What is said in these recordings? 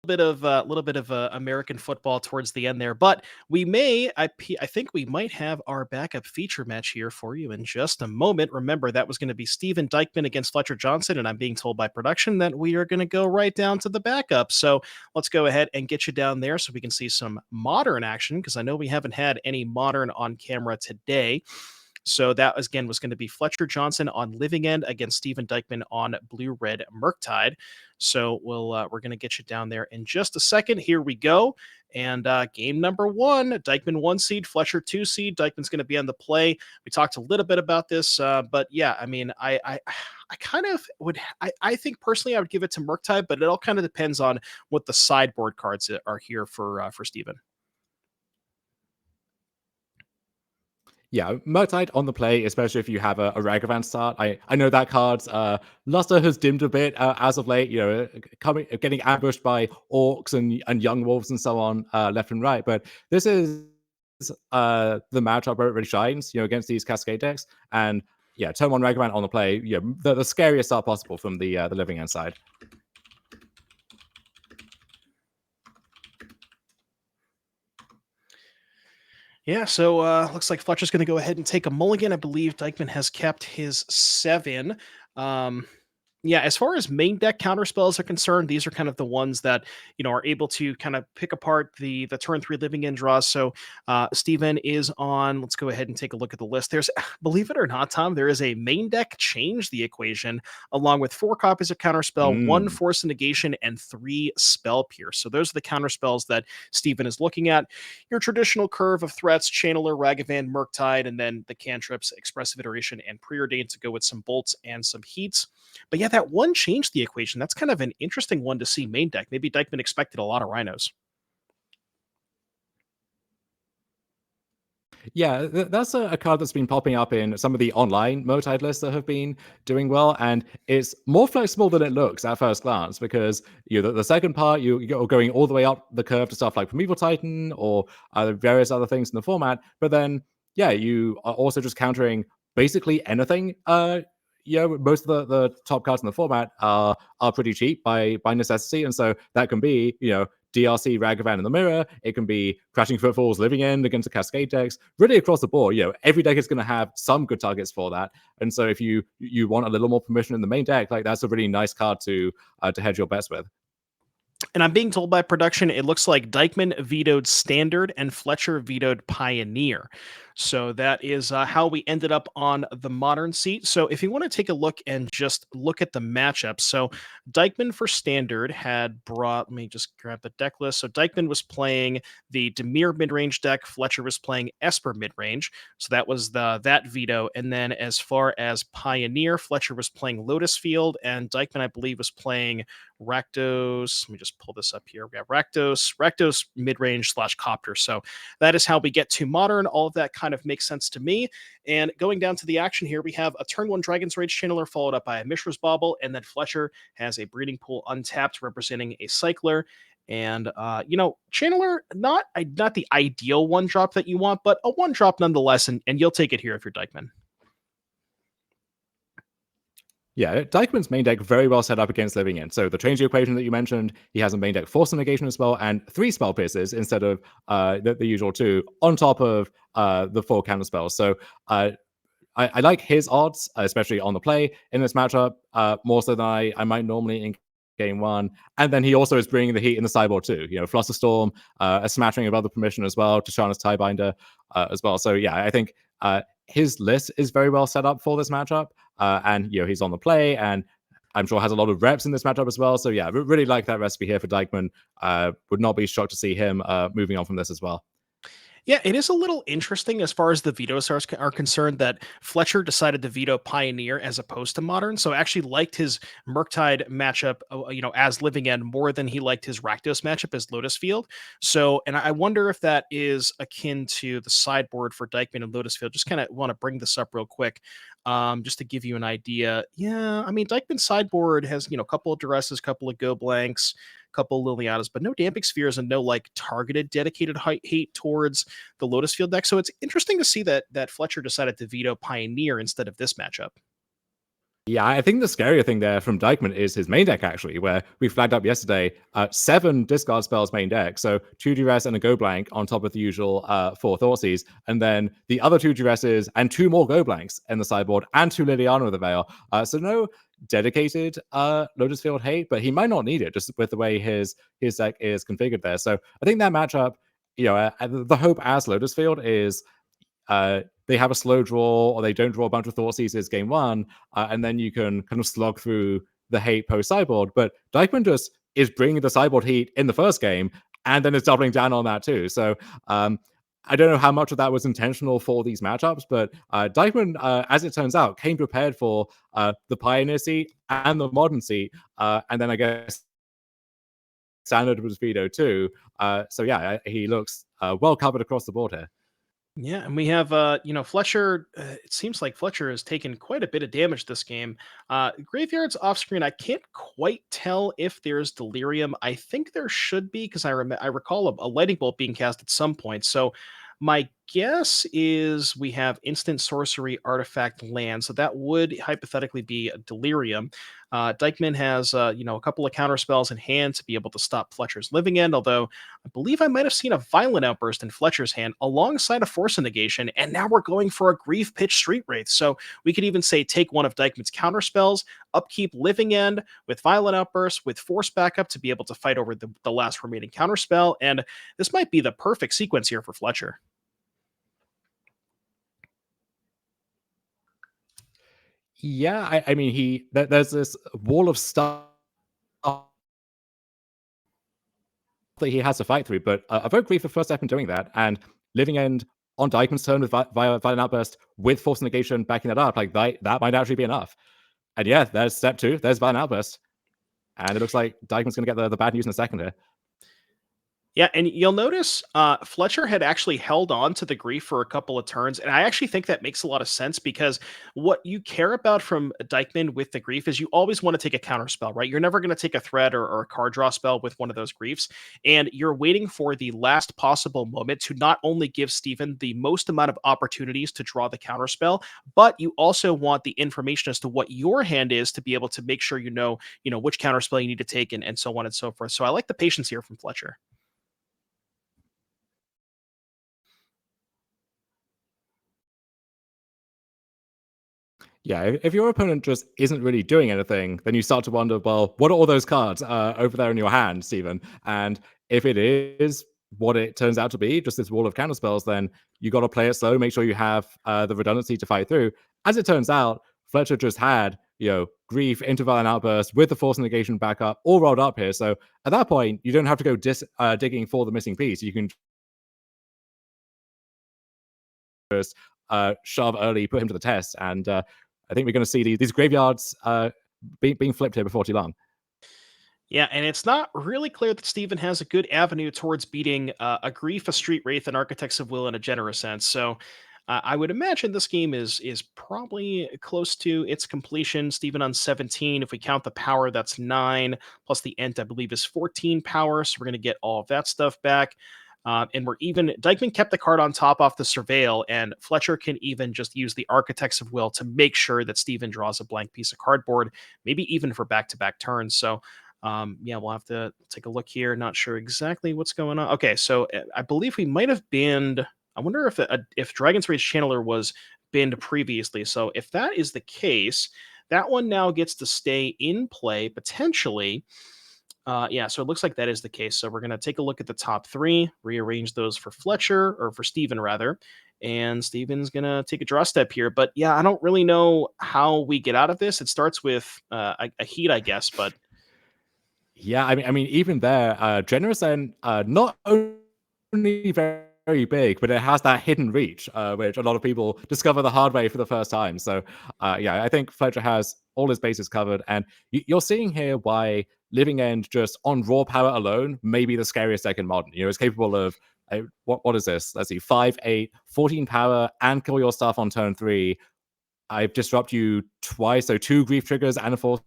little bit of American football towards the end there, but I think we might have our backup feature match here for you in just a moment. Remember, that was going to be Steven Dykman against Fletcher Johnson, and I'm being told by production that we are going to go right down to the backup. So let's go ahead and get you down there so we can see some modern action, because I know we haven't had any modern on camera today. So that again was going to be Fletcher Johnson on Living End against Steven Dykman on Blue Red Murktide. So we're going to get you down there in just a second. Here we go. And game number one, Dykman 1 seed, Fletcher 2 seed. Dykman's going to be on the play. We talked a little bit about this, but yeah, I mean, I kind of would. I think personally, I would give it to Murktide, but it all kind of depends on what the sideboard cards are here for Steven. Yeah, Murktide on the play, especially if you have a Ragavan start. I know that card's luster has dimmed a bit as of late. Getting ambushed by orcs and young wolves and so on left and right. But this is the matchup where it really shines. Against these Cascade decks. And yeah, turn one Ragavan on the play. The scariest start possible from the Living End side. Yeah, so looks like Fletcher's going to go ahead and take a mulligan. I believe Dykman has kept his 7. Um, yeah, as far as main deck counter spells are concerned, these are kind of the ones that are able to kind of pick apart the turn 3 Living End draws. So Steven is on. Let's go ahead and take a look at the list. There's, believe it or not, Tom, there is a main deck change the equation along with 4 copies of counter spell, 1 force of negation, and 3 spell pierce. So those are the counter spells that Steven is looking at. Your traditional curve of threats: Channeler, Ragavan, Murktide, and then the cantrips, Expressive Iteration, and Preordained to go with some bolts and some heats. But yeah, that one changed the equation. That's kind of an interesting one to see main deck. Maybe Dykman expected a lot of rhinos. Yeah, that's a card that's been popping up in some of the online Murktide lists that have been doing well, and it's more flexible than it looks at first glance, because the second part, you're going all the way up the curve to stuff like Primeval Titan or various other things in the format, but then, yeah, you are also just countering basically anything. Most of the top cards in the format are pretty cheap by necessity, and so that can be, DRC Ragavan in the mirror. It can be Crashing Footfalls, Living End against the Cascade decks. Really across the board, every deck is going to have some good targets for that. And so if you want a little more permission in the main deck, like, that's a really nice card to hedge your bets with. And I'm being told by production, it looks like Dykman vetoed Standard and Fletcher vetoed Pioneer. So that is how we ended up on the modern seat. So if you want to take a look and just look at the matchup, so Dykman for Standard had brought, let me just grab the deck list. So Dykman was playing the Dimir midrange deck. Fletcher was playing Esper midrange. So that was that veto. And then as far as Pioneer, Fletcher was playing Lotus Field, and Dykman, I believe, was playing Rakdos. Let me just pull this up here. We have Rakdos midrange / Copter. So that is how we get to modern. All of that kind of makes sense to me. And going down to the action here, we have a turn 1 Dragon's Rage Channeler followed up by a Mishra's Bauble, and then Fletcher has a Breeding Pool untapped representing a Cycler. And Channeler, not the ideal 1-drop that you want, but a 1-drop nonetheless, and you'll take it here if you're Dykman. Yeah, Dykman's main deck very well set up against Living End. So the change equation that you mentioned, he has a main deck Force and Negation as well, and 3 spell pierces instead of the usual 2, on top of the 4 counter spells. So I like his odds, especially on the play in this matchup, more so than I might normally in game 1. And then he also is bringing the heat in the sideboard too. Flusterstorm, a smattering of other permission as well, Tishana's Tiebinder as well. So yeah, I think his list is very well set up for this matchup. And he's on the play, and I'm sure has a lot of reps in this matchup as well. So yeah, really like that recipe here for Dykman. Would not be shocked to see him moving on from this as well. Yeah, it is a little interesting as far as the vetoes are concerned that Fletcher decided to veto Pioneer as opposed to Modern. So actually liked his Murktide matchup, as Living End more than he liked his Rakdos matchup as Lotus Field. So, and I wonder if that is akin to the sideboard for Dykman and Lotus Field. Just kind of want to bring this up real quick. Just to give you an idea. Yeah, I mean, Dykman's sideboard has, a couple of Duresses, couple of Go Blanks, couple of Lilianas, but no Damping Spheres and no like targeted dedicated hate towards the Lotus Field deck. So it's interesting to see that Fletcher decided to veto Pioneer instead of this matchup. Yeah, I think the scarier thing there from Dykman is his main deck, actually, where we flagged up yesterday 7 discard spells main deck. So 2 duress and a go blank on top of the usual 4 Thoughtseize. And then the other 2 duresses and 2 more go blanks in the sideboard and 2 Liliana with the Veil. So no dedicated Lotus Field hate, but he might not need it just with the way his deck is configured there. So I think that matchup, the hope as Lotus Field is they have a slow draw or they don't draw a bunch of Thought Seizes game one, and then you can kind of slog through the hate post sideboard. But Dykman just is bringing the sideboard heat in the first game and then is doubling down on that too. So I don't know how much of that was intentional for these matchups, but Dykman, as it turns out, came prepared for the Pioneer seat and the Modern seat, and then I guess Standard was Veto too. So yeah, he looks well covered across the board here. Yeah, and we have Fletcher. It seems like Fletcher has taken quite a bit of damage this game. Graveyard's off screen. I can't quite tell if there's delirium. I think there should be because I recall a lightning bolt being cast at some point. So my guess is we have instant sorcery artifact land, so that would hypothetically be a delirium. Dykman has a couple of counter spells in hand to be able to stop Fletcher's living end, although I believe I might have seen a violent outburst in Fletcher's hand alongside a force of negation, and now we're going for a grief pitch street wraith. So we could even say take one of Dykman's counter spells, upkeep living end with violent outburst with force backup to be able to fight over the last remaining counter spell, and this might be the perfect sequence here for Fletcher. Yeah, I mean, there's this wall of stuff that he has to fight through, but Evoke Grief the first step in doing that, and Living End on Dykman's turn with Violent Outburst with Force Negation backing that up, like that might actually be enough. And yeah, there's step 2, there's Violent Outburst. And it looks like Dykman's going to get the bad news in a second here. Yeah, and you'll notice Fletcher had actually held on to the grief for a couple of turns, and I actually think that makes a lot of sense because what you care about from Dykman with the grief is you always want to take a counter spell, right? You're never going to take a threat or a card draw spell with one of those griefs, and you're waiting for the last possible moment to not only give Steven the most amount of opportunities to draw the counter spell, but you also want the information as to what your hand is to be able to make sure you know which counter spell you need to take and so on and so forth. So I like the patience here from Fletcher. Yeah, if your opponent just isn't really doing anything, then you start to wonder, well, what are all those cards over there in your hand, Steven? And if it is what it turns out to be, just this wall of counter spells, then you got to play it slow, make sure you have the redundancy to fight through. As it turns out, Fletcher just had, Grief, Interval, and Outburst with the Force Negation backup all rolled up here. So at that point, you don't have to go digging for the missing piece. You can just shove early, put him to the test, and I think we're going to see these graveyards being flipped here before too long. Yeah, and it's not really clear that Steven has a good avenue towards beating a Grief, a Street Wraith, an Architects of Will in a generous sense. So I would imagine this game is probably close to its completion. Steven on 17. If we count the power, that's 9, plus the Ent, I believe, is 14 power. So we're going to get all of that stuff back. And we're even, Dykman kept the card on top off the Surveil, and Fletcher can even just use the Architects of Will to make sure that Steven draws a blank piece of cardboard, maybe even for back to back turns. So yeah, we'll have to take a look here. Not sure exactly what's going on. Okay, so I believe we might have banned. I wonder if Dragon's Rage Channeler was banned previously. So if that is the case, that one now gets to stay in play potentially. Yeah, so it looks like that is the case. So we're going to take a look at the top 3, rearrange those for Fletcher, or for Steven rather. And Steven's going to take a draw step here. But yeah, I don't really know how we get out of this. It starts with a heat, I guess, but Yeah, I mean, even there, Generous and not only very big, but it has that hidden reach, which a lot of people discover the hard way for the first time. So, yeah, I think Fletcher has all his bases covered, and you're seeing here why Living End just on raw power alone may be the scariest deck in Modern. It's capable of what is this? Let's see, 5, 8, 14 power, and kill your stuff on turn 3. I've disrupt you twice, so 2 grief triggers and a force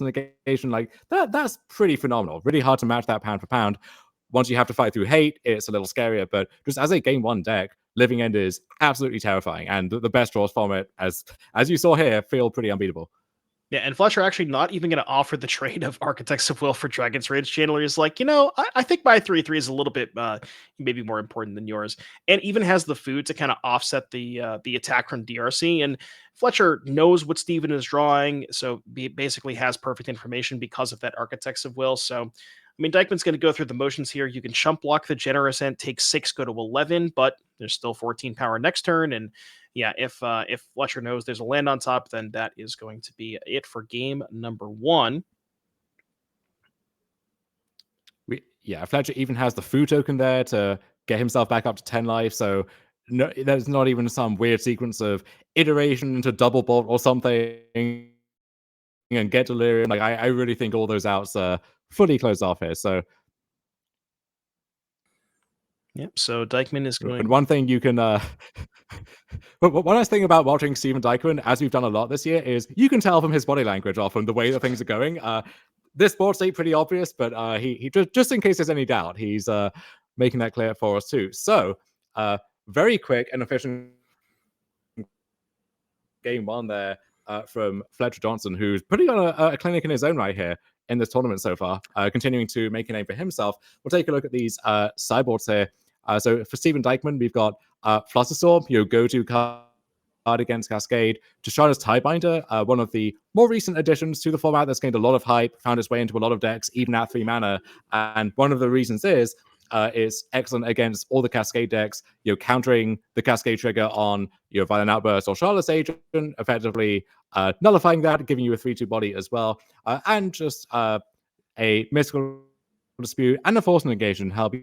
negation, like that's pretty phenomenal. Really hard to match that pound for pound. Once you have to fight through hate, it's a little scarier, but just as a game 1 deck, Living End is absolutely terrifying, and the best draws from it, as you saw here, feel pretty unbeatable. Yeah, and Fletcher actually not even going to offer the trade of Architects of Will for Dragon's Rage. Chandler is like, I think my 3/3 is a little bit maybe more important than yours, and even has the food to kind of offset the attack from DRC. And Fletcher knows what Steven is drawing, so he basically has perfect information because of that Architects of Will. So, I mean, Dykman's going to go through the motions here. You can chump block the Generous End, take 6, go to 11, but there's still 14 power next turn, and yeah, if Fletcher knows there's a land on top, then that is going to be it for game number 1. Yeah, Fletcher even has the food token there to get himself back up to 10 life. So no, there's not even some weird sequence of iteration into double bolt or something and get delirium. Like I really think all those outs are fully closed off here. So Yep. So Dykman is and going. one thing you can but one nice thing about watching Steven Dykman, as we've done a lot this year, is you can tell from his body language often the way that things are going. This board state pretty obvious, but he just in case there's any doubt, he's making that clear for us too. So very quick and efficient game 1 there from Fletcher Johnson, who's putting on a clinic in his own right here in this tournament so far, continuing to make a name for himself. We'll take a look at these sideboards here. So for Steven Dykman, we've got Flusterstorm, your go-to card against Cascade. Tashana's Tidebinder, one of the more recent additions to the format that's gained a lot of hype, found its way into a lot of decks, even at 3 mana. And one of the reasons is it's excellent against all the Cascade decks, countering the Cascade trigger on Violent Outburst or Charlotte's Agent, effectively nullifying that, giving you a 3/2 body as well, and just a Mystical Dispute and a Force Negation help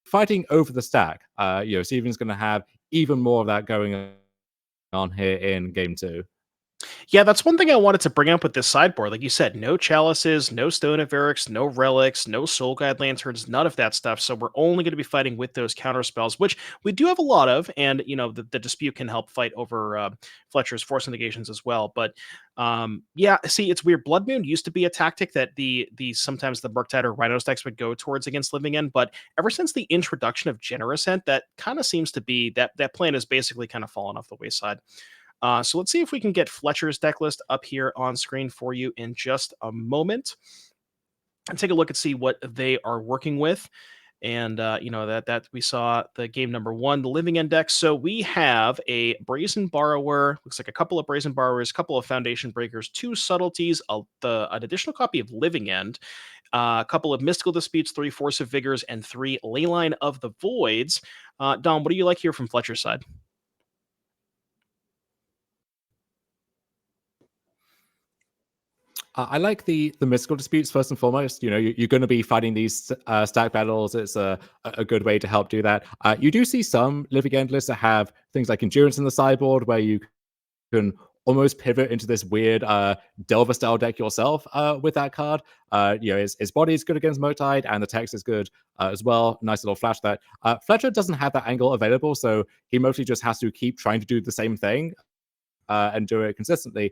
fighting over the stack. Steven's going to have even more of that going on here in game 2. Yeah, that's one thing I wanted to bring up with this sideboard. Like you said, no chalices, no stone of Eric's, no relics, no soul guide lanterns, none of that stuff. So we're only going to be fighting with those counter spells, which we do have a lot of, and the dispute can help fight over Fletcher's force negations as well. But yeah, see, it's weird. Blood Moon used to be a tactic that the sometimes the Murktide or Rhinos decks would go towards against Living End, but ever since the introduction of Generous End, that kind of seems to be that plan has basically kind of fallen off the wayside. So let's see if we can get Fletcher's deck list up here on screen for you in just a moment and take a look and see what they are working with. And that we saw the game number 1, the Living End deck. So we have a Brazen Borrower, looks like a couple of Brazen Borrowers, a couple of Foundation Breakers, 2 Subtleties, an additional copy of Living End, a couple of Mystical Disputes, 3 Force of Vigors, and 3 Leyline of the Voids. Dom, what do you like here from Fletcher's side? I like the Mystical Disputes first and foremost. You're going to be fighting these stack battles. It's a good way to help do that. You do see some Living End lists that have things like Endurance in the sideboard, where you can almost pivot into this weird Delver style deck yourself with that card. His body is good against Murktide, and the text is good as well. Nice little flash that. Fletcher doesn't have that angle available, so he mostly just has to keep trying to do the same thing. And do it consistently.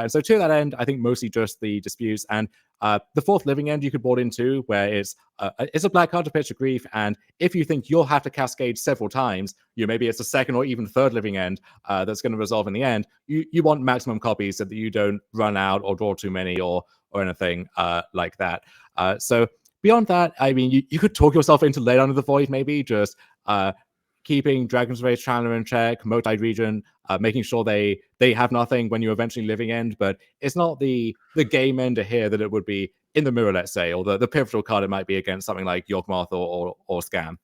So to that end, I think mostly just the disputes. And the 4th Living End you could board into, where it's a black card to pitch a grief, and if you think you'll have to cascade several times, maybe it's the 2nd or even 3rd Living End that's going to resolve in the end. You want maximum copies so that you don't run out or draw too many or anything like that. So beyond that, I mean, you could talk yourself into Lay Under the Void, maybe just keeping Dragon's Rage Chandler in check, Murktide Region, making sure they have nothing when you eventually Living End, but it's not the game ender here that it would be in the mirror, let's say, or the pivotal card it might be against something like Yawgmoth or Scam.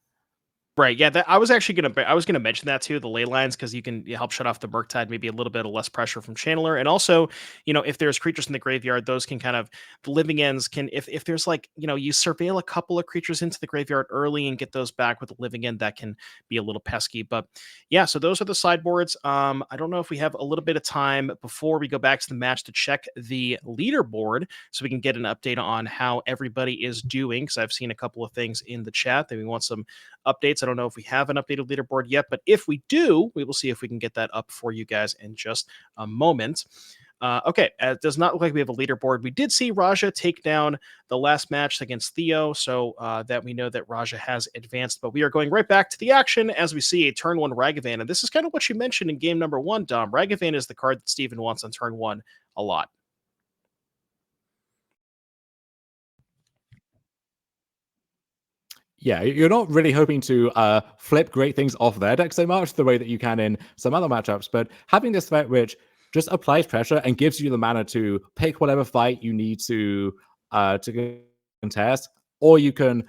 Right. Yeah. I was actually gonna mention that too, the ley lines, because you can help shut off the Murktide, maybe a little bit of less pressure from Channeler, and also, if there's creatures in the graveyard, those can kind of the Living Ends can if there's like you surveil a couple of creatures into the graveyard early and get those back with the Living End, that can be a little pesky. But yeah, so those are the sideboards. I don't know if we have a little bit of time before we go back to the match to check the leaderboard, so we can get an update on how everybody is doing. Because I've seen a couple of things in the chat that we want some updates. I don't know if we have an updated leaderboard yet, but if we do, we will see if we can get that up for you guys in just a moment. Okay, it does not look like we have a leaderboard. We did see Raja take down the last match against Theo, so that we know that Raja has advanced. But we are going right back to the action as we see a turn 1 Ragavan. And this is kind of what you mentioned in game number 1, Dom. Ragavan is the card that Steven wants on turn 1 a lot. Yeah, you're not really hoping to flip great things off their deck so much the way that you can in some other matchups, but having this threat which just applies pressure and gives you the mana to pick whatever fight you need to contest, or you can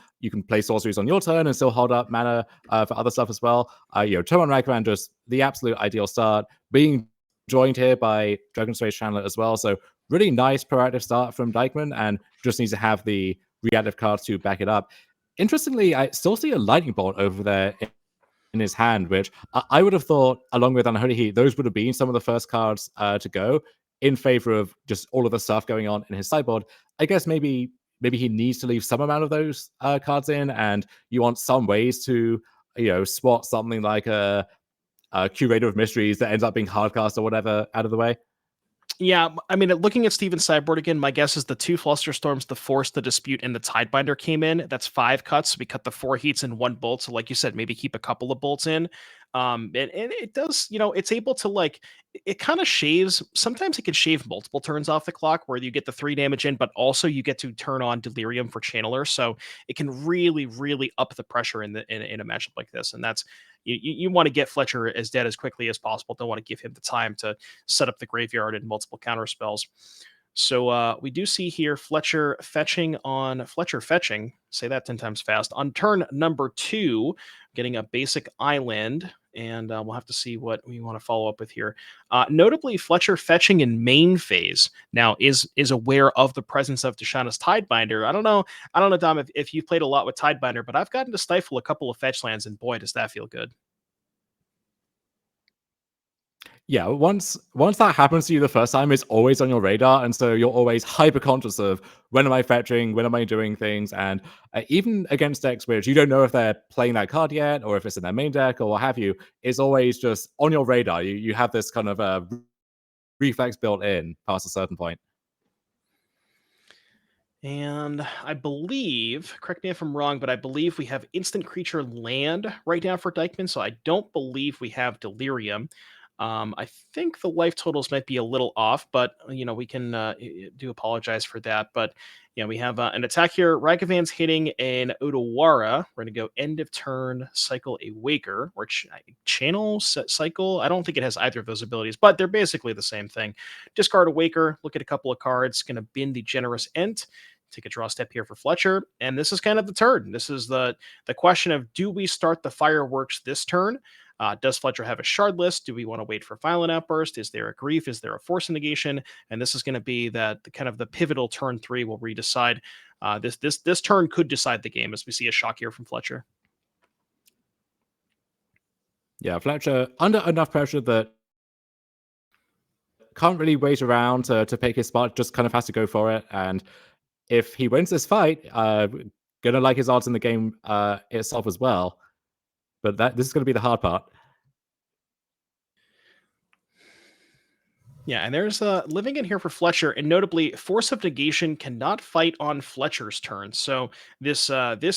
play sorceries on your turn and still hold up mana for other stuff as well. Turn on Ragavan, just the absolute ideal start. Being joined here by Dragon's Rage Chandler as well, so really nice proactive start from Dykman, and just needs to have the reactive cards to back it up. Interestingly, I still see a lightning bolt over there in his hand, which I would have thought, along with Unholy Heat, those would have been some of the first cards to go in favor of just all of the stuff going on in his sideboard. I guess maybe he needs to leave some amount of those cards in, and you want some ways to swat something like a Curator of Mysteries that ends up being hardcast or whatever out of the way. Yeah, I mean, looking at Steven's sideboard again, my guess is the 2 Flusterstorms, the Force, the Dispute, and the Tidebinder came in. That's 5 cuts. We cut the 4 heats in 1 bolt. So, like you said, maybe keep a couple of bolts in. And it does, it's able to it kind of shaves. Sometimes it can shave multiple turns off the clock where you get the 3 damage in, but also you get to turn on Delirium for Channeler. So it can really, really up the pressure in a matchup like this. And that's, you want to get Fletcher as dead as quickly as possible. Don't want to give him the time to set up the graveyard and multiple counter spells. So we do see here Fletcher fetching. Say that 10 times fast. On turn number 2, getting a basic island. And we'll have to see what we want to follow up with here. Notably, Fletcher fetching in main phase now is aware of the presence of Tishana's Tidebinder. I don't know, Dom, if you've played a lot with Tidebinder, but I've gotten to stifle a couple of fetch lands, and boy, does that feel good. Yeah, once that happens to you the first time, it's always on your radar, and so you're always hyper conscious of when am I fetching, when am I doing things, and even against decks which you don't know if they're playing that card yet, or if it's in their main deck, or what have you, it's always just on your radar. You have this kind of reflex built in past a certain point. And I believe, correct me if I'm wrong, but I believe we have instant creature land right now for Dykman, so I don't believe we have Delirium. I think the life totals might be a little off, but we can do apologize for that. But yeah, we have an attack here. Ragavan's hitting an Odawara. We're going to go end of turn, cycle a Waker, or channel cycle. I don't think it has either of those abilities, but they're basically the same thing. Discard a Waker, look at a couple of cards, going to bin the Generous Ent. Take a draw step here for Fletcher, and this is kind of the turn. This is the question of, do we start the fireworks this turn? Does Fletcher have a shard list? Do we want to wait for Violent Outburst? Is there a Grief? Is there a Force negation? And this is going to be the kind of the pivotal turn 3 where we decide. This turn could decide the game, as we see a shock here from Fletcher. Yeah, Fletcher under enough pressure that can't really wait around to pick his spot, just kind of has to go for it. And if he wins this fight, gonna like his odds in the game itself as well. But this is gonna be the hard part. Yeah, and there's living in here for Fletcher, and notably, Force of Negation cannot fight on Fletcher's turn. So this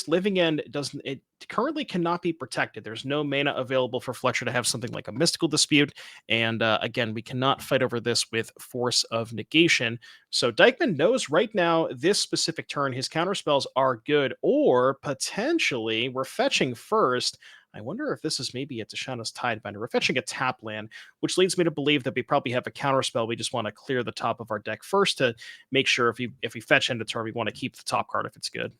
living end doesn't. It currently cannot be protected. There's no mana available for Fletcher to have something like a Mystical Dispute, and again, we cannot fight over this with Force of Negation. So Dykman knows right now this specific turn his counterspells are good, or potentially we're fetching first. I wonder if this is maybe a Tishana's Tidebinder. We're fetching a tap land, which leads me to believe that we probably have a counterspell. We just want to clear the top of our deck first to make sure if we fetch end of turn, we want to keep the top card if it's good.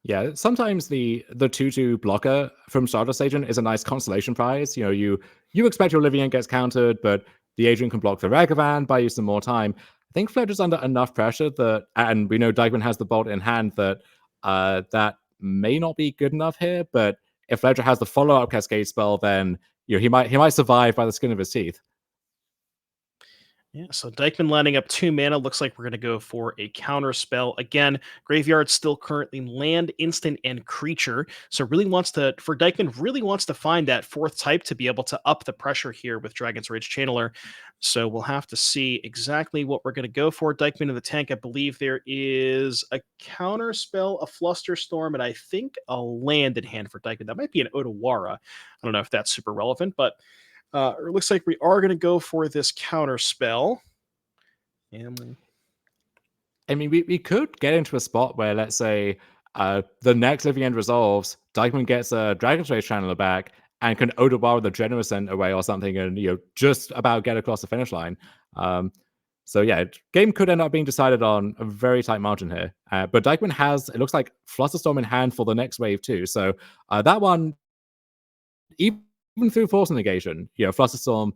Yeah, sometimes the 2/2 blocker from Stardust Agent is a nice consolation prize. You expect your Living End gets countered, but the agent can block the Ragavan, buy you some more time. I think Fletcher's under enough pressure that, and we know Dykman has the bolt in hand, that that may not be good enough here. But if Fletcher has the follow-up Cascade spell, then he might survive by the skin of his teeth. Yeah, so Dykman landing up 2 mana. Looks like we're going to go for a counter spell. Again, Graveyard still currently land, instant, and creature. So really wants to, for Dykman, really wants to find that fourth type to be able to up the pressure here with Dragon's Rage Channeler. So we'll have to see exactly what we're going to go for. Dykman in the tank, I believe there is a counter spell, a Fluster Storm, and I think a land in hand for Dykman. That might be an Otawara. I don't know if that's super relevant, but it looks like we are going to go for this counter spell. And I mean, we could get into a spot where, let's say, the next Living End resolves, Dykman gets a Dragon's Rage Channeler back, and can Odawara the Generous Scent away or something, and just about get across the finish line. So yeah, game could end up being decided on a very tight margin here. But Dykman has, it looks like, Flusterstorm in hand for the next wave too. So that one, even through Force Negation, Flusterstorm,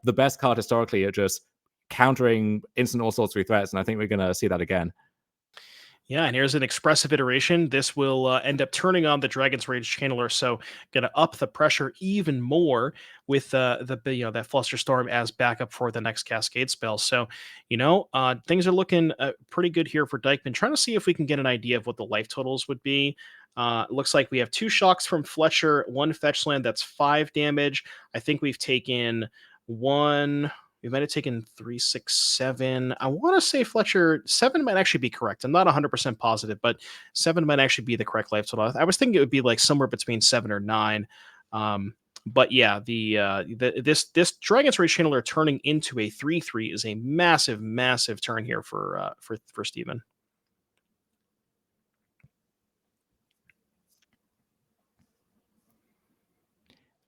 the best card historically at just countering instant all sorts of threats, and I think we're going to see that again. yeah, and here's an expressive iteration. This will end up turning on the Dragon's Rage Channeler, so going to up the pressure even more with that Fluster Storm as backup for the next Cascade spell. So, things are looking pretty good here for Dykman. Trying to see if we can get an idea of what the life totals would be. Looks like we have 2 shocks from Fletcher, 1 fetch land that's 5 damage. I think we've taken 1. We might have taken 3, 6, 7. I want to say Fletcher 7 might actually be correct. I'm not 100% positive, but 7 might actually be the correct life total. I was thinking it would be like somewhere between 7 or 9. But yeah, this Dragon's Rage Channeler turning into a 3/3 is a massive, massive turn here for Steven.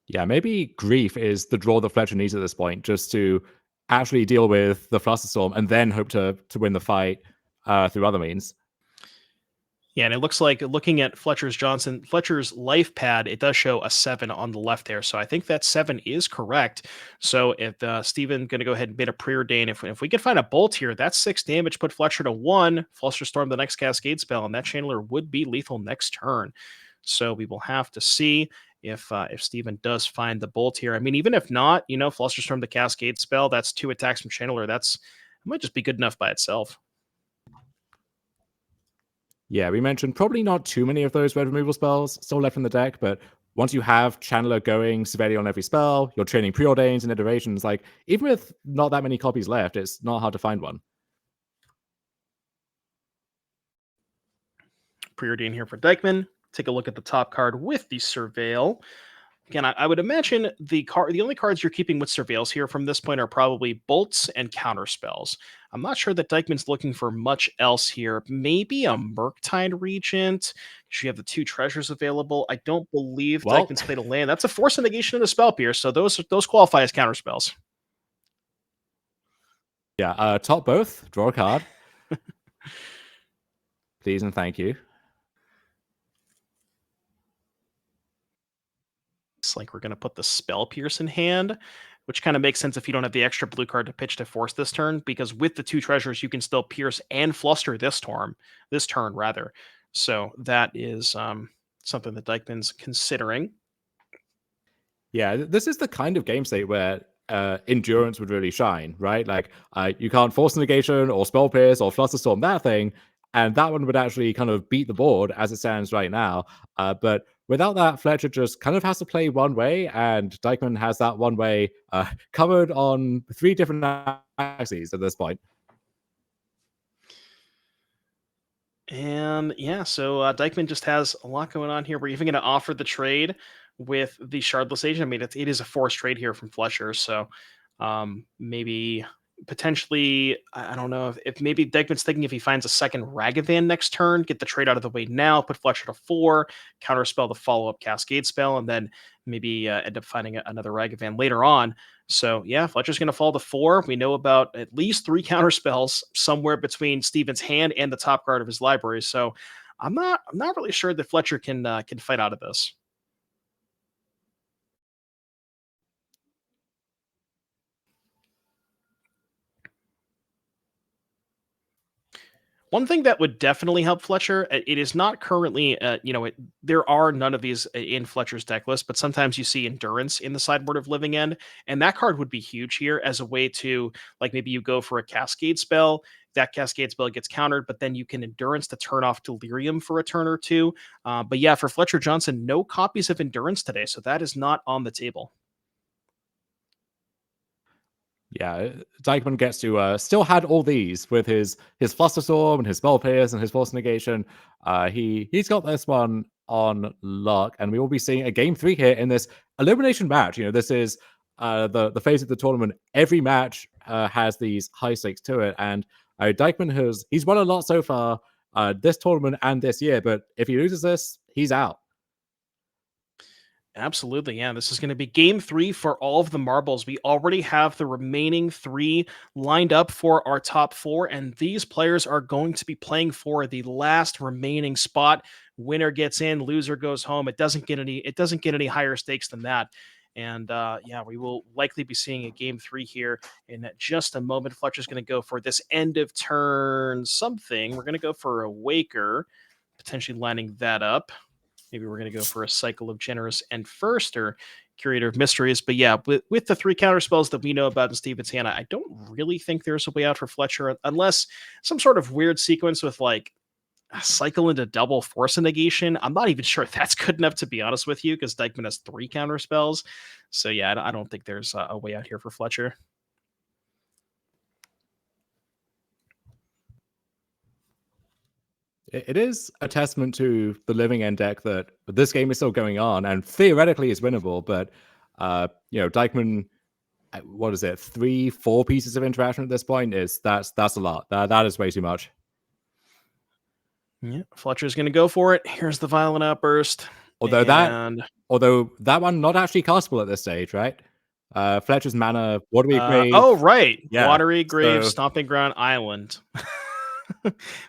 Yeah, maybe Grief is the draw that Fletcher needs at this point, just to actually deal with the Flusterstorm and then hope to win the fight through other means. Yeah, and it looks like looking at Fletcher's life pad, it does show a 7 on the left there. So I think that 7 is correct. So if Steven going to go ahead and bid a preordain, if we could find a bolt here, that's 6 damage, put Fletcher to 1, Fluster Storm the next Cascade spell, and that Channeler would be lethal next turn. So we will have to see if Steven does find the bolt here. I mean, even if not, Fluster Storm the Cascade spell, that's 2 attacks from Channeler. It might just be good enough by itself. Yeah, we mentioned probably not too many of those red removal spells still left in the deck, but once you have Channeler going severely on every spell, you're training preordains and iterations, like, even with not that many copies left, it's not hard to find one. Preordain here for Dykman. Take a look at the top card with the Surveil. Again, I would imagine the only cards you're keeping with Surveils here from this point are probably bolts and counter spells. I'm not sure that Dykman's looking for much else here. Maybe a Murktide Regent. You have the 2 treasures available. I don't believe Well, Dykman's played a land. That's a Force of Negation and a Spell Pierce, so those qualify as counter spells. yeah, top both, draw a card. Please and thank you. It's like we're going to put the Spell Pierce in hand, which kind of makes sense if you don't have the extra blue card to pitch to force this turn, because with the 2 treasures, you can still Pierce and Fluster this turn rather. So that is something that Dykman's considering. Yeah, this is the kind of game state where endurance would really shine, right? Like, you can't force negation or spell pierce or flusterstorm that thing, and that one would actually kind of beat the board as it stands right now. But without that, Fletcher just kind of has to play one way, and Dykman has that one way covered on 3 different axes at this point. And yeah, so Dykman just has a lot going on here. We're even going to offer the trade with the Shardless Agent. I mean, it is a forced trade here from Fletcher, so maybe potentially, I don't know if maybe Dykman's thinking if he finds a second Ragavan next turn, get the trade out of the way now, put Fletcher to 4, counterspell the follow-up Cascade spell, and then maybe end up finding another Ragavan later on. So yeah, Fletcher's going to fall to 4. We know about at least 3 counter spells somewhere between Steven's hand and the top card of his library. So I'm not really sure that Fletcher can fight out of this. One thing that would definitely help Fletcher, it is not currently, there are none of these in Fletcher's deck list, but sometimes you see Endurance in the sideboard of Living End, and that card would be huge here as a way to, like, maybe you go for a Cascade spell, that Cascade spell gets countered, but then you can Endurance to turn off Delirium for a turn or two. But yeah, for Fletcher Johnson, no copies of Endurance today, so that is not on the table. Yeah, Dykman gets to still had all these with his Flusterstorm and his Spell Pierce and his Force Negation. He's got this one on lock, and we will be seeing a game 3 here in this elimination match. This is the phase of the tournament. Every match has these high stakes to it, and Dykman he's won a lot so far this tournament and this year. But if he loses this, he's out. Absolutely. Yeah. This is going to be game 3 for all of the marbles. We already have the remaining 3 lined up for our top 4, and these players are going to be playing for the last remaining spot. Winner gets in, loser goes home. It doesn't get any higher stakes than that. And yeah, we will likely be seeing a game 3 here in just a moment. Fletcher's going to go for this end of turn something. We're going to go for a Waker, potentially lining that up. Maybe we're going to go for a Cycle of Generous and First, or Curator of Mysteries. But yeah, with the 3 counter spells that we know about in Steven's hand, I don't really think there's a way out for Fletcher unless some sort of weird sequence with like a cycle into double Force Negation. I'm not even sure if that's good enough, to be honest with you, because Dykman has 3 counter spells. So yeah, I don't think there's a way out here for Fletcher. It is a testament to the Living End deck that this game is still going on, and theoretically it's winnable. But Dykman, what is it, 3-4 pieces of interaction at this point? That's a lot. That is way too much. Yeah, Fletcher's going to go for it. Here's the Violent Outburst. Although that one not actually castable at this stage, right? Fletcher's mana, Watery Grave. Oh, right. Yeah, Watery Grave, Stomping Ground Island.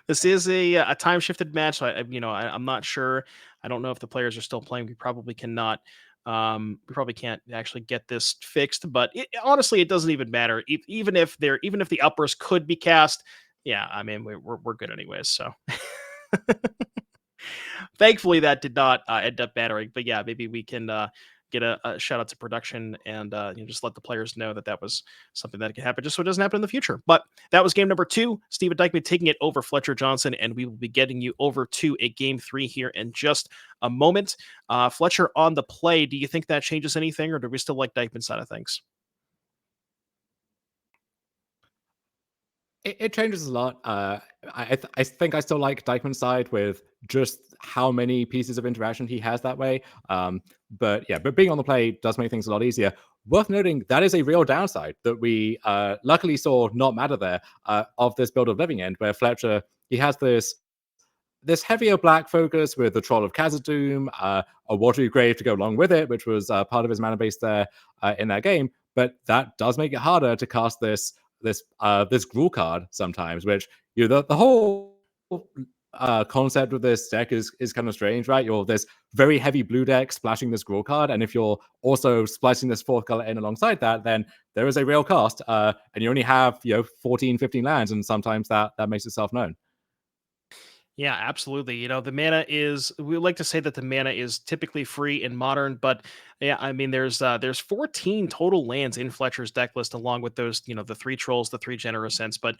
This is a time shifted match. So I'm not sure. I don't know if the players are still playing. We probably cannot. We probably can't actually get this fixed. But honestly, it doesn't even matter. Even if the outburst could be cast, yeah, I mean we're good anyways. So thankfully that did not end up mattering. But yeah, maybe we can get a shout out to production and just let the players know that was something that can happen, just so it doesn't happen in the future. But that was game number 2. Steven Dykman taking it over Fletcher Johnson, and we will be getting you over to a game 3 here in just a moment. Fletcher on the play. Do you think that changes anything, or do we still like Dykman's side of things? It changes a lot. I think I still like Dykman's side with just how many pieces of interaction he has that way. But being on the play does make things a lot easier. Worth noting, that is a real downside that we luckily saw not matter there of this build of Living End, where Fletcher, he has this heavier black focus with the Troll of Khazad-dûm, a Watery Grave to go along with it, which was part of his mana base there in that game. But that does make it harder to cast this Gruul card sometimes, which the whole concept of this deck is kind of strange, right? You're this very heavy blue deck splashing this Gruul card, and if you're also splicing this 4th color in alongside that, then there is a real cost, and you only have 14, 15 lands, and sometimes that makes itself known. Yeah, absolutely. The mana we like to say that the mana is typically free in Modern, but yeah, I mean, there's 14 total lands in Fletcher's deck list, along with those, the 3 trolls, the 3 generous cents. But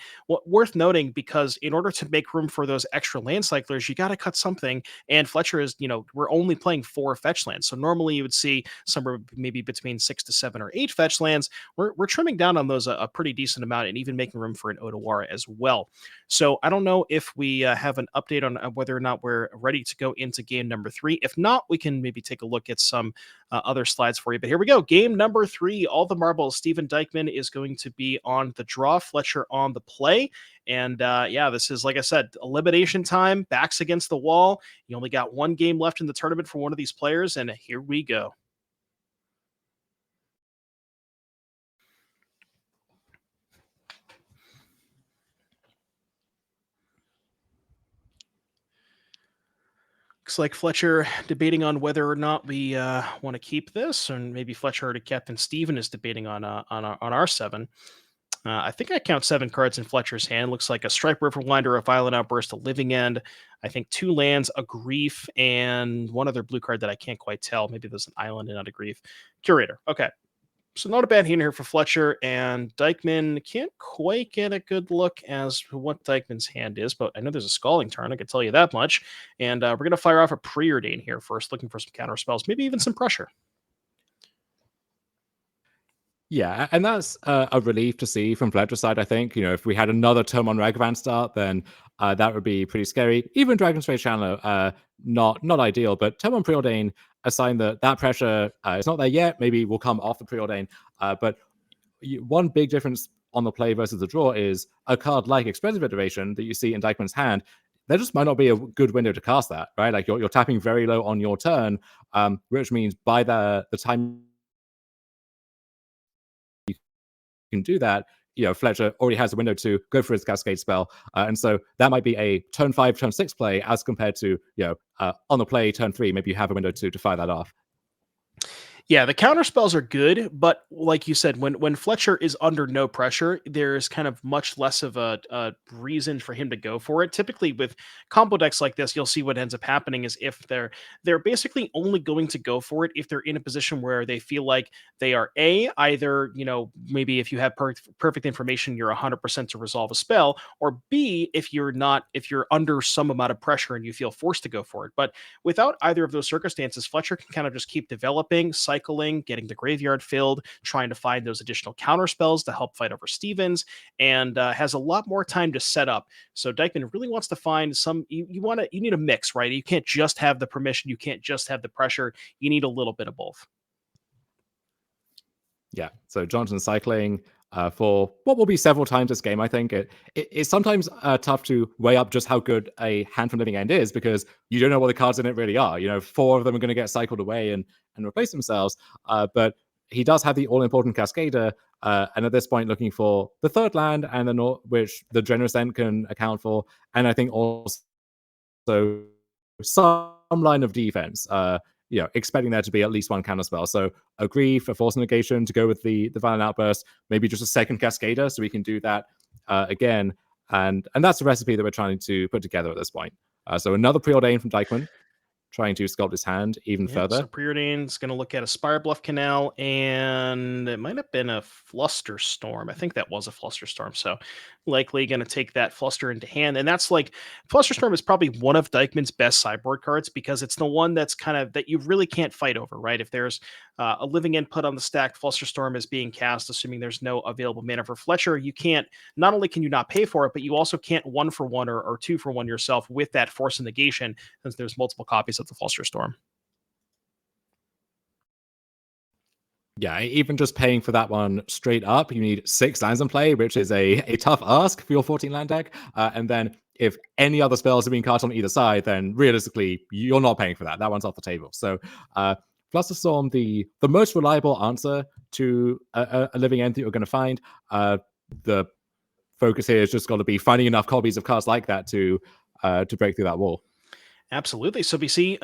worth noting, because in order to make room for those extra land cyclers, you got to cut something. And Fletcher is, we're only playing 4 fetch lands. So normally you would see somewhere maybe between 6 to 7 or 8 fetch lands. We're trimming down on those a pretty decent amount, and even making room for an Otawara as well. So I don't know if we have an update on whether or not we're ready to go into game number 3. If not, we can maybe take a look at some other slides for you. But here we go. Game number 3, all the marbles. Steven Dykman is going to be on the draw, Fletcher on the play. And yeah, this is, like I said, elimination time, backs against the wall. You only got 1 game left in the tournament for one of these players, and here we go. Looks like Fletcher debating on whether or not we want to keep this, and maybe Fletcher or Captain Steven is debating on R7. I think I count 7 cards in Fletcher's hand. Looks like a Stripe Riverwinder, a Violent Outburst, a Living End. I think 2 lands, a Grief, and one other blue card that I can't quite tell. Maybe there's an island and not a Grief. Curator. Okay. So not a bad hand here for Fletcher, and Dykman can't quite get a good look as to what Dykman's hand is, but I know there's a Scalding Tarn, I can tell you that much. And we're going to fire off a Preordain here first, looking for some counter spells, maybe even some pressure. Yeah, and that's a relief to see from Fletcher's side, I think. If we had another turn on Ragavan start, then that would be pretty scary. Even Dragon's Rage Chandler, not ideal, but turn on Preordain, a sign that that pressure is not there yet. Maybe will come off the Preordain. But one big difference on the play versus the draw is a card like Expressive Iteration that you see in Dykman's hand. There just might not be a good window to cast that, right? Like you're tapping very low on your turn, which means by the time can do that, Fletcher already has a window to go for his Cascade spell. And so that might be a turn 5, turn 6 play as compared to, on the play turn 3, maybe you have a window to fire that off. Yeah, the counter spells are good, but like you said, when Fletcher is under no pressure, there's kind of much less of a reason for him to go for it. Typically, with combo decks like this, you'll see what ends up happening is if they're basically only going to go for it if they're in a position where they feel like they are either maybe if you have perfect information, you're 100% to resolve a spell, or B, if you're under some amount of pressure and you feel forced to go for it. But without either of those circumstances, Fletcher can kind of just keep developing, cycling, getting the graveyard filled, trying to find those additional counter spells to help fight over Stevens, and has a lot more time to set up. So Dykman really wants to find some. You need a mix, right? You can't just have the permission, you can't just have the pressure. You need a little bit of both. Yeah. So Johnson cycling for what will be several times this game. I think it's sometimes tough to weigh up just how good a hand from Living End is because you don't know what the cards in it really are. 4 of them are going to get cycled away and replace themselves. But he does have the all-important Cascader, and at this point looking for the third land and which the Generous End can account for, and I think also some line of defense. Expecting there to be at least one counter spell. So a Grief, a Force Negation to go with the Violent Outburst, maybe just a second Cascader so we can do that again. And that's the recipe that we're trying to put together at this point. So another Preordain from Dykman, trying to sculpt his hand even further. So Preordain's going to look at a Spirebluff Canal, and it might have been a Flusterstorm. I think that was a Flusterstorm. So likely going to take that Fluster into hand. And that's like, Flusterstorm is probably one of Dykman's best sideboard cards because it's the one that's kind of, that you really can't fight over, right? If there's a Living End put on the stack, Flusterstorm is being cast, assuming there's no available mana for Fletcher. You can't, not only can you not pay for it, but you also can't 1-for-1 or 2-for-1 yourself with that Force and Negation since there's multiple copies of the Flusterstorm. Yeah, even just paying for that one straight up, you need 6 lands in play, which is a tough ask for your 14 land deck. And then if any other spells are being cast on either side, then realistically, you're not paying for that. That one's off the table. So Flusterstorm, the most reliable answer to a Living End that you're going to find. The focus here has just got to be finding enough copies of cards like that to break through that wall. Absolutely. So we see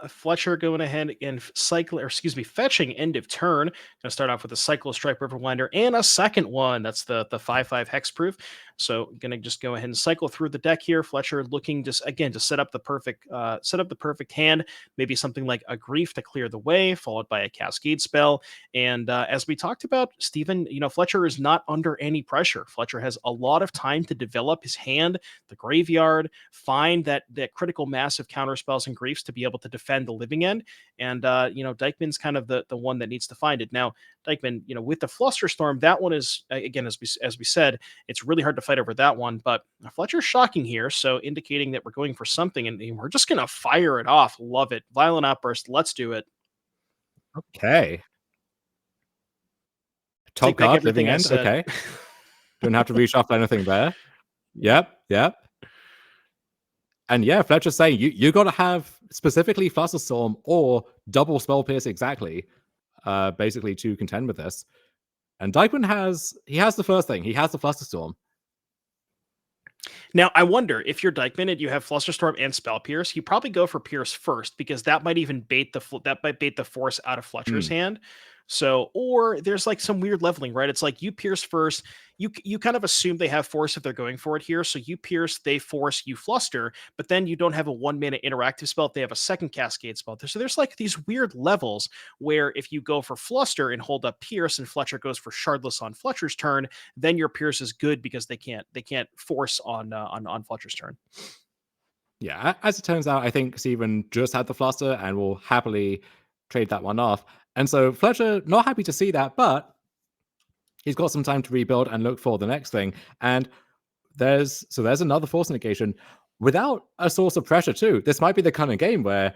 Fletcher going ahead and fetching end of turn. Going to start off with a Cycle Stripe Riverwinder and a second one. That's the 5/5 hexproof. So going to just go ahead and cycle through the deck here. Fletcher looking just again to set up the perfect hand. Maybe something like a Grief to clear the way, followed by a Cascade spell. And as we talked about, Stephen, Fletcher is not under any pressure. Fletcher has a lot of time to develop his hand, the graveyard, find that critical mass of counter spells and Griefs to be able to defend the Living End. And Dykman's kind of the one that needs to find it. Now, Dykman, with the Flusterstorm, that one is again, as we said, it's really hard to fight over that one. But Fletcher's shocking here, so indicating that we're going for something, and we're just gonna fire it off. Love it, Violent Outburst. Let's do it. Okay. Top card, Living End. Okay. Don't have to reshuffle anything there. Yep. And yeah, Fletcher's saying you got to have specifically Flusterstorm or double Spell Pierce exactly, basically to contend with this. And Dykman has the first thing. He has the Flusterstorm. Now, I wonder if you're Dykman and you have Flusterstorm and Spell Pierce, you probably go for Pierce first because that might even bait the force out of Fletcher's hand. So, or there's like some weird leveling, right? It's like you pierce first. You kind of assume they have force if they're going for it here. So you pierce, they force, you fluster, but then you don't have a 1 minute interactive spell if they have a second cascade spell. So there's like these weird levels where if you go for fluster and hold up pierce and Fletcher goes for shardless on Fletcher's turn, then your pierce is good because they can't force on Fletcher's turn. Yeah, as it turns out, I think Steven just had the fluster and will happily trade that one off. And so Fletcher not happy to see that, but he's got some time to rebuild and look for the next thing. And there's another force negation without a source of pressure too. This might be the kind of game where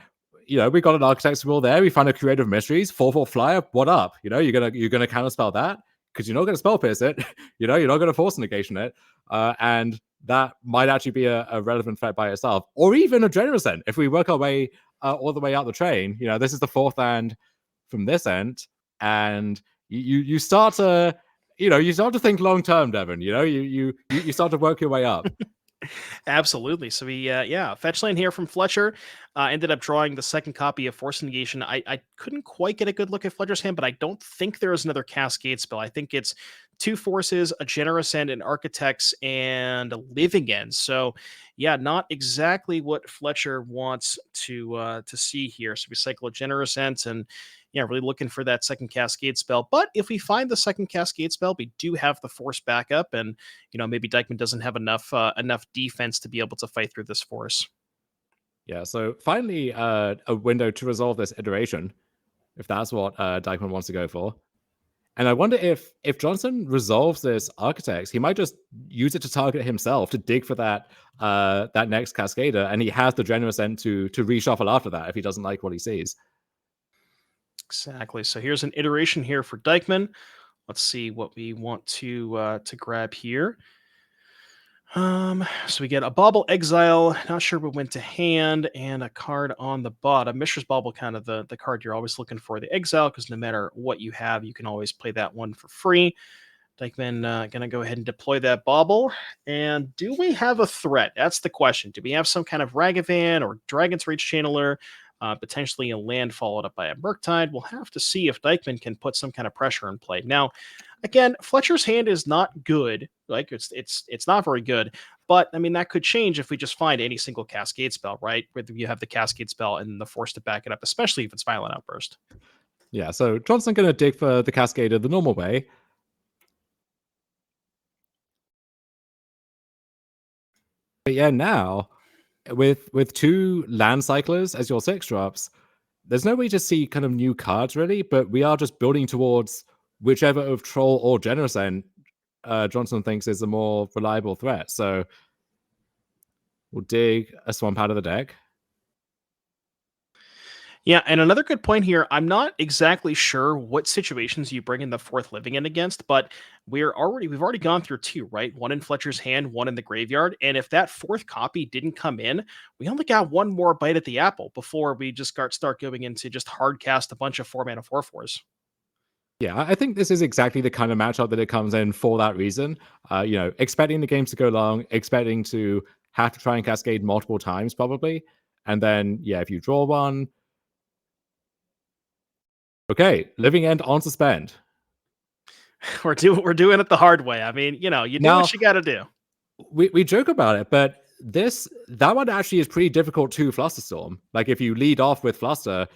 we got an architect's rule there. We find a creative mysteries, 4/4 flyer. What up? You're gonna counterspell that because you're not gonna spell pierce it. You're not gonna force negation it, and that might actually be a relevant threat by itself, or even a generous end if we work our way all the way out the train. This is the fourth land from this end, and you start to you start to think long term, Devin. You start to work your way up. Absolutely. So yeah, fetch land here from Fletcher. Ended up drawing the second copy of Force Negation. I couldn't quite get a good look at Fletcher's hand, but I don't think there is another Cascade spell. I think it's two forces, a Generous End, an Architects, and a Living End. So yeah, not exactly what Fletcher wants to see here. So we cycle a Generous End and yeah, really looking for that second Cascade spell. But if we find the second Cascade spell, we do have the Force backup, and maybe Dykman doesn't have enough defense to be able to fight through this Force. Yeah, so finally, a window to resolve this iteration, if that's what Dykman wants to go for. And I wonder if Johnson resolves this Architects, he might just use it to target himself to dig for that next Cascader, and he has the generous end to reshuffle after that if he doesn't like what he sees. Exactly. So here's an iteration here for Dykman. Let's see what we want to grab here. So we get a Bauble Exile, not sure what went to hand, and a card on the bottom. Mishra's Bauble, kind of the card you're always looking for, the Exile, because no matter what you have, you can always play that one for free. Dykman going to go ahead and deploy that Bauble. And do we have a threat? That's the question. Do we have some kind of Ragavan or Dragon's Rage Channeler, potentially a land followed up by a Murktide? We'll have to see if Dykman can put some kind of pressure in play. Now, again, Fletcher's hand is not good. Like it's not very good. But I mean, that could change if we just find any single Cascade spell, right? Whether you have the Cascade spell and the Force to back it up, especially if it's Violent Outburst. Yeah, so Johnson going to dig for the Cascader the normal way. But yeah, now with two land cyclers as your 6-drops, there's no way to see kind of new cards really, but we are just building towards whichever of Troll or Generous End Johnson thinks is a more reliable threat. So we'll dig a swamp out of the deck. Yeah, and another good point here, I'm not exactly sure what situations you bring in the fourth Living End against, but we've already gone through two, right? One in Fletcher's hand, one in the graveyard, and if that fourth copy didn't come in, we only got one more bite at the apple before we just start going into just hard cast a bunch of 4-mana 4/4s. Yeah, I think this is exactly the kind of matchup that it comes in for that reason. Expecting the games to go long, expecting to have to try and cascade multiple times probably, and then yeah, if you draw one, okay, Living End on suspend. We're doing it the hard way. I mean, you do Now what you got to do. we joke about it, but that one actually is pretty difficult to Flusterstorm. Like if you lead off with Fluster,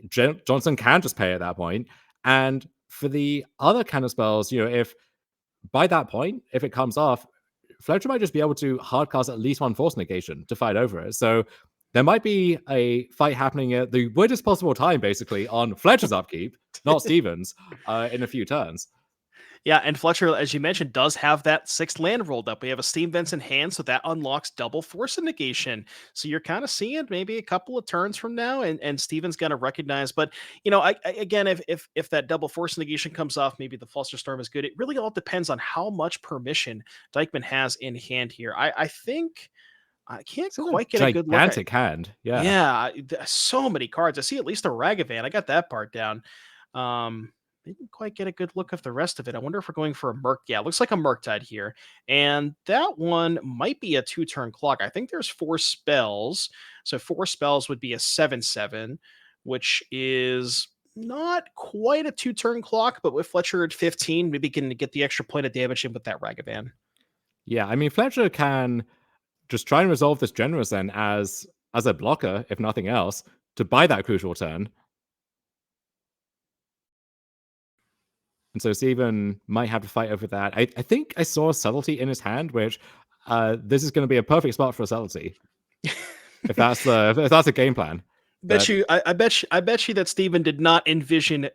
Johnson can just pay at that point. And for the other kind of spells, if by that point, if it comes off, Fletcher might just be able to hardcast at least one force negation to fight over it. So there might be a fight happening at the weirdest possible time, basically, on Fletcher's upkeep, not Stevens, in a few turns. Yeah, and Fletcher, as you mentioned, does have that sixth land rolled up. We have a Steam Vents in hand, so that unlocks double force negation. So you're kind of seeing maybe a couple of turns from now, and Steven's going to recognize. But again, if that double force negation comes off, maybe the Flusterstorm is good. It really all depends on how much permission Dykman has in hand here. I think I can't It's a quite get a good look. gigantic hand. Yeah. Yeah, so many cards. I see at least a Ragavan. I got that part down. Didn't quite get a good look of the rest of it. I wonder if we're going for a Murk. Yeah, it looks like a Murktide here. And that one might be a 2-turn clock. I think there's 4 spells. So 4 spells would be a 7/7, which is not quite a 2-turn clock, but with Fletcher at 15, maybe can get the extra point of damage in with that Ragavan. Yeah, I mean, Fletcher can just try and resolve this Generous then as a blocker, if nothing else, to buy that crucial turn. And so Steven might have to fight over that. I think I saw a subtlety in his hand, which this is going to be a perfect spot for a subtlety. if that's the game plan. But I bet you that Steven did not envision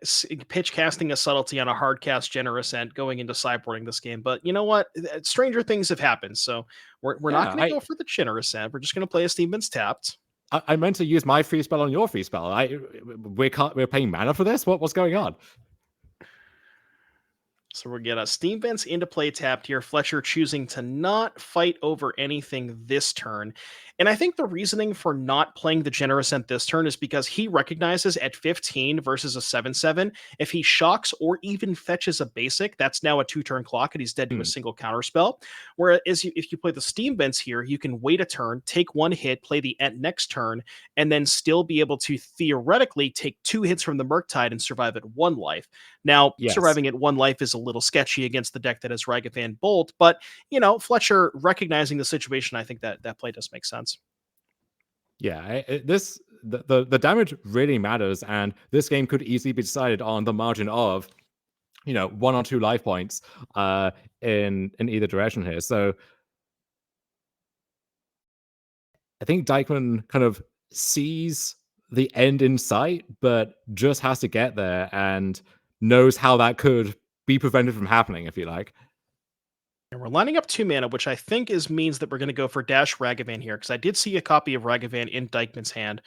pitch casting a subtlety on a hard cast Generous End going into sideboarding this game. But you know what? Stranger things have happened. So we're not yeah, going to go for the Generous End. We're just going to play a Steven's tapped. I meant to use my free spell on your free spell. We're paying mana for this? What's going on? So we're going to Steam Vents into play tapped here. Fletcher choosing to not fight over anything this turn. And I think the reasoning for not playing the Generous End this turn is because he recognizes at 15 versus a 7/7, if he shocks or even fetches a basic, that's now a 2-turn clock and he's dead to a single counter spell. Whereas if you play the Steam Vents here, you can wait a turn, take 1 hit, play the next turn, and then still be able to theoretically take 2 hits from the Murktide and survive at 1 life. Now, Yes. surviving at 1 life is a little sketchy against the deck that has Ragavan Bolt, but Fletcher recognizing the situation, I think that play does make sense. Yeah, the damage really matters, and this game could easily be decided on the margin of 1 or 2 life points in either direction here. So I think Dykman kind of sees the end in sight, but just has to get there and knows how that could be prevented from happening, if you like. And we're lining up 2 mana, which I think means that we're going to go for Dash Ragavan here, because I did see a copy of Ragavan in Dykman's hand.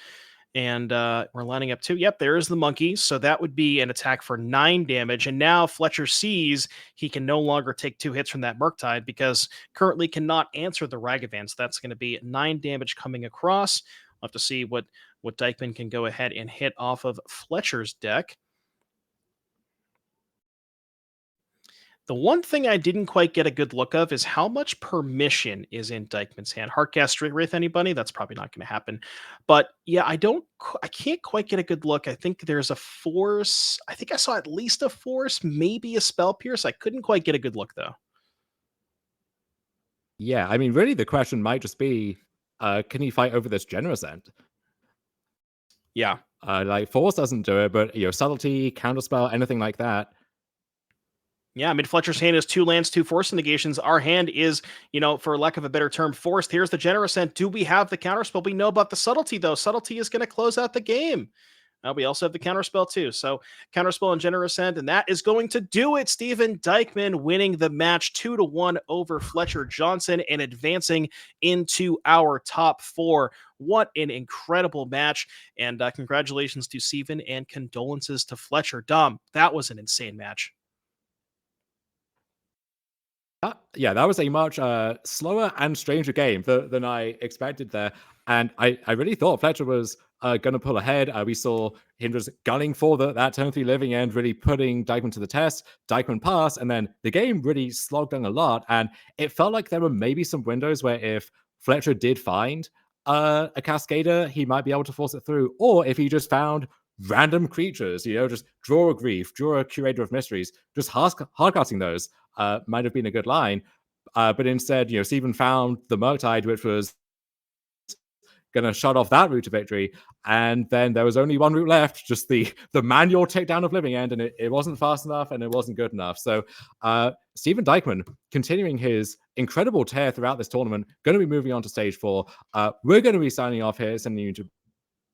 And we're lining up 2. Yep, there is the monkey. So that would be an attack for 9 damage. And now Fletcher sees he can no longer take 2 hits from that Murktide because currently cannot answer the Ragavan. So that's going to be 9 damage coming across. We'll have to see what Dykman can go ahead and hit off of Fletcher's deck. The one thing I didn't quite get a good look of is how much permission is in Dykman's hand. Heartcast Straight Wraith anybody? That's probably not going to happen. But yeah, I can't quite get a good look. I think there's a force. I think I saw at least a force, maybe a spell pierce. I couldn't quite get a good look though. Yeah, I mean, really the question might just be, can he fight over this Generous End? Yeah. Like force doesn't do it, but subtlety, counterspell, anything like that. Yeah, I mean, Fletcher's hand is 2 lands, 2 force negations. Our hand is, for lack of a better term, forced. Here's the Generous End. Do we have the counterspell? We know about the subtlety, though. Subtlety is going to close out the game. We also have the counterspell, too. So, counterspell and Generous End, and that is going to do it. Steven Dykman winning the match 2-1 over Fletcher Johnson and advancing into our top 4. What an incredible match. And congratulations to Steven and condolences to Fletcher. Dom, that was an insane match. Yeah, that was a much slower and stranger game than I expected there. And I really thought Fletcher was going to pull ahead. We saw him just gunning for that turn 3 living end, really putting Dykman to the test. Dykman passed, and then the game really slogged on a lot. And it felt like there were maybe some windows where if Fletcher did find a Cascader, he might be able to force it through. Or if he just found random creatures, just draw a Grief, draw a Curator of Mysteries, just hardcasting those might have been a good line. But instead, Steven found the Murktide, which was going to shut off that route to victory. And then there was only one route left, just the manual takedown of Living End, and it wasn't fast enough and it wasn't good enough. So Steven Dykman continuing his incredible tear throughout this tournament, going to be moving on to stage 4. We're going to be signing off here, sending you to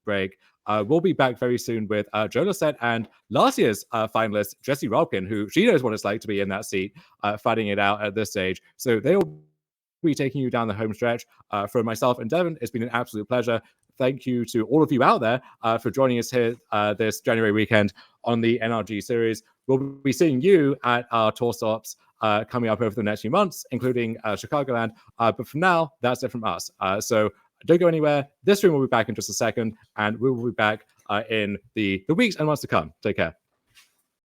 break. We'll be back very soon with Joe Lissette and last year's finalist, Jessie Robkin, who she knows what it's like to be in that seat, fighting it out at this stage. So they'll be taking you down the home stretch. For myself and Devin, it's been an absolute pleasure. Thank you to all of you out there for joining us here this January weekend on the NRG Series. We'll be seeing you at our tour stops coming up over the next few months, including Chicagoland. But for now, that's it from us. So don't go anywhere. This stream will be back in just a second, and we will be back in the weeks and months to come. Take care.